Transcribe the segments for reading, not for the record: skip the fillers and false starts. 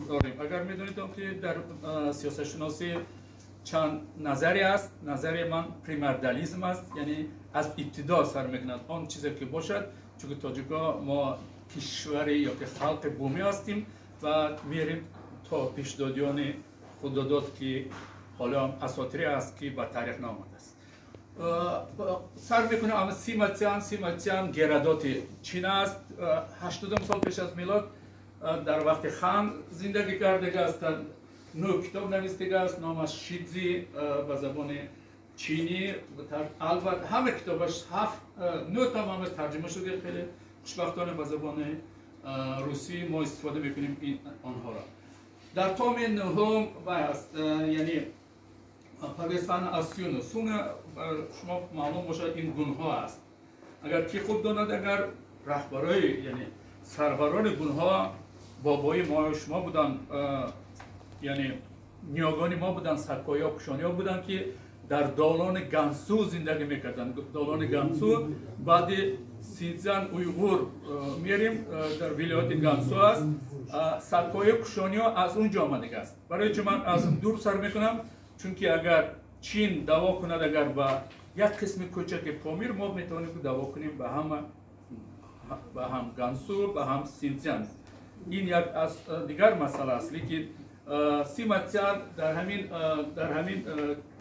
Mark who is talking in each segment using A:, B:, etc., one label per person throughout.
A: داریم. اگر میدونید که در سیاست شناسی چند نظری است. نظر من پریماردالیسم است، یعنی از ابتدا سر میکند آن چیزی که باشد، چون تاجیکا ما کشوری یا که خلق بومی هستیم و میریم تا پیشدادیان خداداد که حالا اساطیری است که با تاریخ نامده است. سر میکنه اما سیماتیان گردات چین است. 80 سال پیش از میلاد در وقت خان زندگی کرده هستند. 9 کتاب نوشته است، نامش شیدزی به زبان چینی. البته همه کتابش 9 تا هم ترجمه شده، خیلی خوشبختانه به زبان روسی ما استفاده میکنیم آنها را. در توم نهم است، یعنی پاکستان آسیون سون شما معلوم باشد این گونه است. اگر کی خود داند اگر رهبرای یعنی سروران گونه ها بابای ما و شما بودن، یعنی نیاگان ما بودن، سکایی ها کشانی ها بودن که در دالان گانسو زندگی میکردن. دالان گانسو بعد سینزان اویغور میریم در ولایت گانسو است. سکایی کشانی ها از اونجا آمده است. برای چه من از دور سر میکنم؟ چون که اگر چین دعوا کند اگر با یک قسم کوچک پامیر، ما میتونیم دعوا کنیم به هم گانسو به هم سینزان. این یک از دیگر مسئله است. لیکن سیماتیان در همین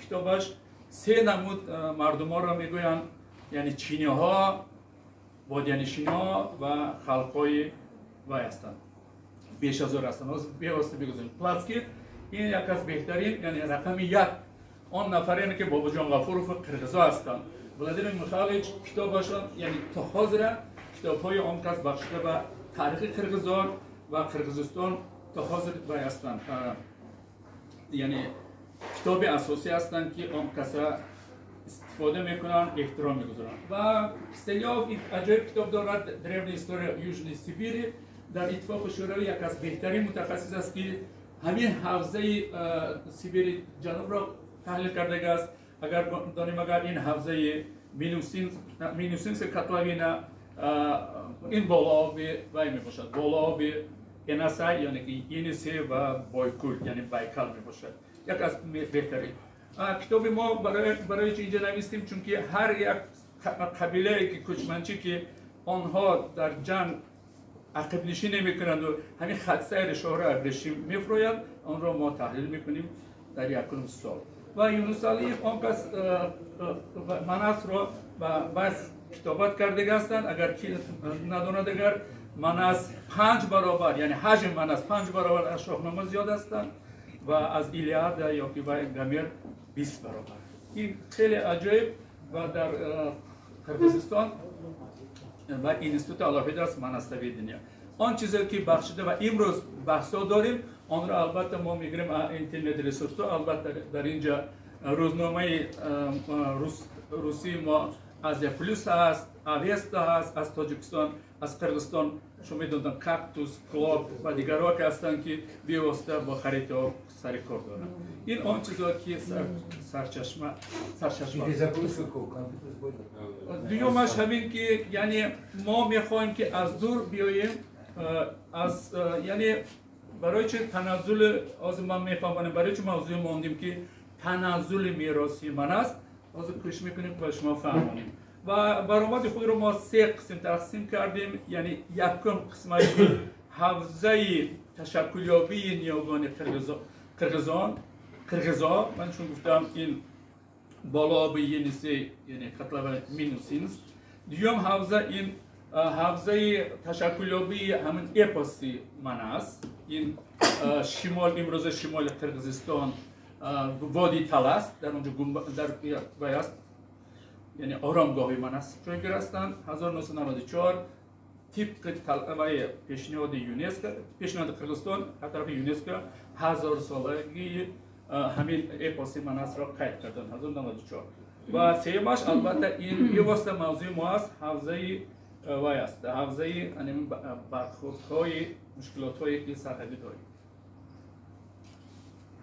A: کتابش 3 نمود مردم ها را میگویند، یعنی چینی ها، بادیانشین ها و خلق های وی هستند. بیش از او هستند. بیواسطه بگذاریم پلاتسکی این یک از بهترین، یعنی رقم 1 آن نفرینه که بابا جان غفورов قرغزا هستند. ولادیمیر میخائیلیچ کتابشان یعنی تا حاضر کتاب های آن کس بخشیده به تاریخ قرغزان و قرغزستان تا حاضر وی هستند. یعنی کتاب اساسی هستند که آن کسا استفاده میکنن، احترام میگذارن. و ستلیاف عجایب کتاب دارد، درون هیستوریا یوژنی سیبیری. در اتفاق شوروی یک از بهترین متخصص است که همین حوزه سیبیری جنوب را تحلیل کرده است. اگر دانیم اگر این حوزه مینوسینس کاتلاوینا این بالا آب وی می باشد، بالا آب اناسای یعنی که اینسه و بایکول یعنی بایکال می باشد. یک از بهترین کتاب ما برای اینجا نوشتیم، چون که هر یک قبیله که کوچمنچی که آنها در جنگ عقب نشینی میکنند و همین خط سیر شهر ابریشم میفرویند، آن را ما تحلیل میکنیم در یک سال. و یونس علیف آن کس مناس را بس کتابت کرده هستند. اگر کی نداند اگر مناس 5 برابر یعنی حجم مناس 5 برابر از شاهنامه زیاد هستند و از ایلیاد یا که گامر 20 برابر. این خیلی عجیب. و در قرغزستان و اینستیتوت الفبet است مناستوی دنیا. آن چیزی که بخشیده و امروز بحثا داریم آن را البته ما میگیریم اینترنت ریسورس. البته در اینجا روزنامه روسی ما از پلیس هست، اویستا هست، از تاجیکستان، از قرغزستان شما میدونید کاکتوس، کلاب و دیگرها که هستند که بیواسطه با خریدار سر کار دارند. این آن چیزا که سرچشمه دیومش همین که یعنی ما میخوایم که از دور بیاییم، از یعنی برای چه تنزل از من میفهمم برای چه موضوع ماندیم که تنزل میراثی من است، از کوشش میکنیم که شما فهمونیم. و برآمد خود رو ما 3 قسم تقسیم کردیم. یعنی یکم قسمت حوزه تشکلیابی نیاگان قرغزا، من چون گفتم این بالا به ینیسه یعنی کاتلاوی مینوسینس. دیوم حوزه این حوزه تشکلیابی همین اپاسی من است. این شمال امروز شمال قرغزستان وادی تلاس در اونجا در بیاست یعنی آرامگاهی من است جایگیر هستند. 1994 طبق طلبه پیشنهاد یونسکو، پیشنهاد قرغزستان از طرف یونسکو 1000 سالگی همین اپاسی من است را قید کردند 1994. و سیمش البته این بیواسطه موضوع ما است، حوزه وای است، حوزه یعنی برخوردهای مشکلات‌های که سرحدی داریم.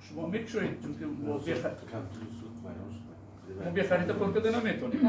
A: شما می‌کشید چون که ما بخرید پرکده نمیتونید.